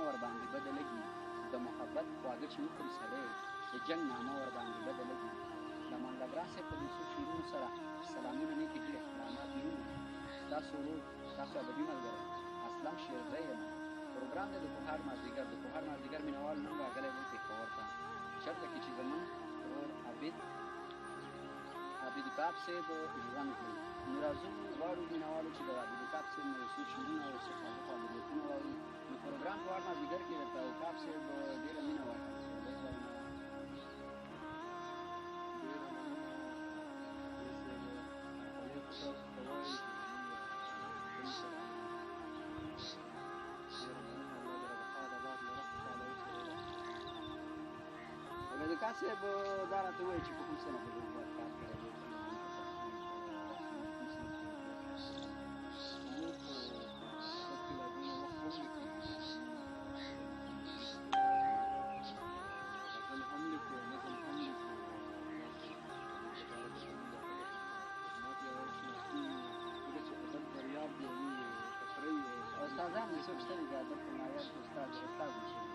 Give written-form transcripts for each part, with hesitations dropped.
ورباندې بده لګي د محبت خواږه چې وخوري سړی د جنګ نامه ورباندې بده لګي د امان الله ګران صاحب په دې څو شعرونو سره سلامونه نیکې هیلې احترامات وینو ستاسو ورور ستاسو ادبي ملګری اسلم شیرزی یم پروګرام دی د پوهاړ مازدیګر د پوهاړ مازدیګر مینهوال نن راغلی دی پېښور ته چېرته کې چې زموږ ورور عابد کاک صاحب ژوند کوي نو راځو غواړو مینهوالو چې د عابد کاک صاحب نه یو څو شعرونه او څه خواږه فعالیتونه واورو نو پروګرام پوهاړ مازدیګر کې درته کاک صاحب ډېره مینه واخلي کاک صاحب دا راته ووایي چې په کوم سنه کې د کار کړی دی استادان دې څوک شته دي د ادب په معیار کې استاد وشي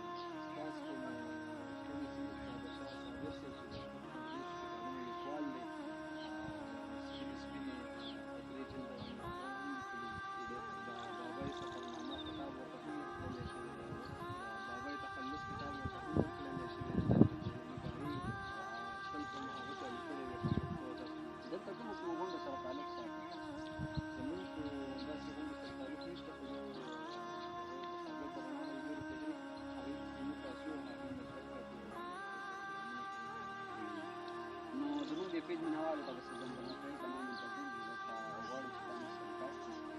پیج مینهوالو ته به څه ځنډونه کوي که ما منتظر دي ځکه غواړم چې تا مې سره کار کړي زموږ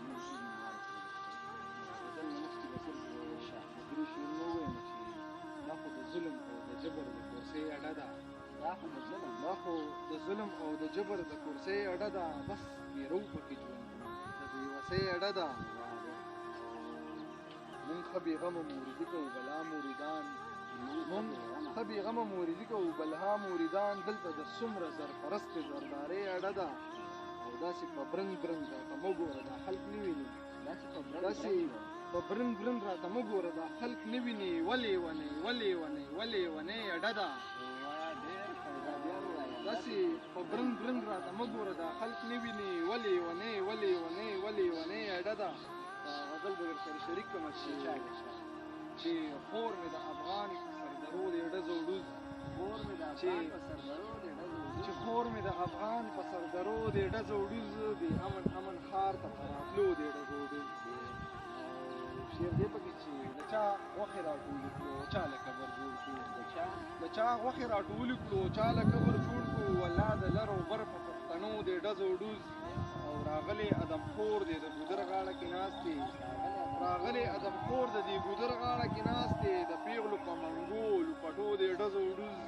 پیج مینهوالو ته غزل نه مخکې به صرف درې شعرونه ووایم چې دا خو د ظلم او د جبر د کورسۍ اډه ده دا خو د ظلم او د جبر د کورسۍ اډه ده بس بیرو پکې ژوند د بېوسۍ اډه ده مونږ ښه بېغمه موردي کوو بلا موریدان ښه بېغمه موریدي کوو بلها موریدان دلته د څومره زرپرستې زردارۍ اډه ده او داسې په برنګ برنګ راته مه ګوره دا خلک نه ویني داسې په برنګ برنګ راته مه ګوره دا خلک نه ویني ولې ونۍ اډه ده داسې په برنګ برنګ راته مه ګوره دا خلک نه ویني ولې ونۍ اډه ده دا غزل به درسره شریک کړمه چې خور مې د افغان په سردرو د ډزو ډوز چې خور مې د افغان په سردرو د ډزو ډوز د امن ښار ته په راتلو د ډزو ډوز شعر دی پکې چې د چا غوښې راټولې کړو چا له قبر جوړ کړو د چا غوښې راټولې کړو چا له قبر جوړ کړو والله د لر او بر په پښتنو د ډزو ډوز او راغلی ادمخور دی د ګودر غاړه کې ناست دی راغلی ادمخور د دې ګودر غاړه کې ناست دی د پیغلو په منګو لوپټو د ډزو ډوز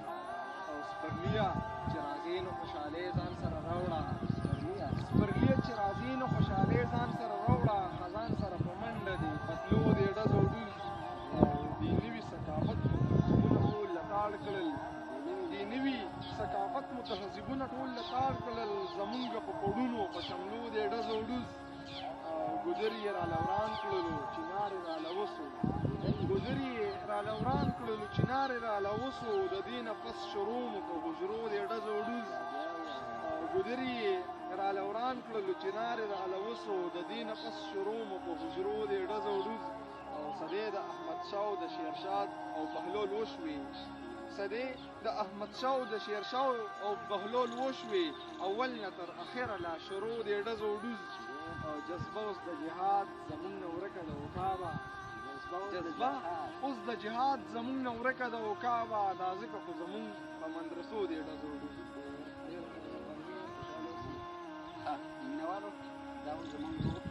او سپرلیه چې راځې نو خوشحالۍ ځان سره راوړه سپرلیه چې راځې نو خوشحالۍ ځان سره راوړه خزان سره په منډه دی پتلو د ډزو ډوز او دې نوي ثقافت متهذبونه ټول لتاړ کړل دې نوي ثقافت متهذبونه ټول لتاړ کړل زمونږ په پړونو په شملو د ډزو ډوز ګودر یې راله وران کړلو چنار یې راله وسو ګودر یې راله وران کړلو چنار یې راله وسو د دې نه پس شروع مو په حجرو د ډزو ډوز ګودر یې راله وران کړلو چنار یې راله وسو د دې نه پس شروع مو په حجرو د ډزو ډوز او صدې د احمدشاه او د شیرشاه او بهلول وشوې صدې د احمدشاه او د شیرشاه او بهلول وشوې اول نه تر اخره لا شروع د ډزو ډوز او جذبه اوس د جهاد زمونږ نه ورکه ده وکابه جذبه اوس د جهاد زمونږ نه ورکه ده وکابه دا ځکه خو زمونږ په مدرسو دی ډزو ډوز مینهوالو دا اوس زمونږ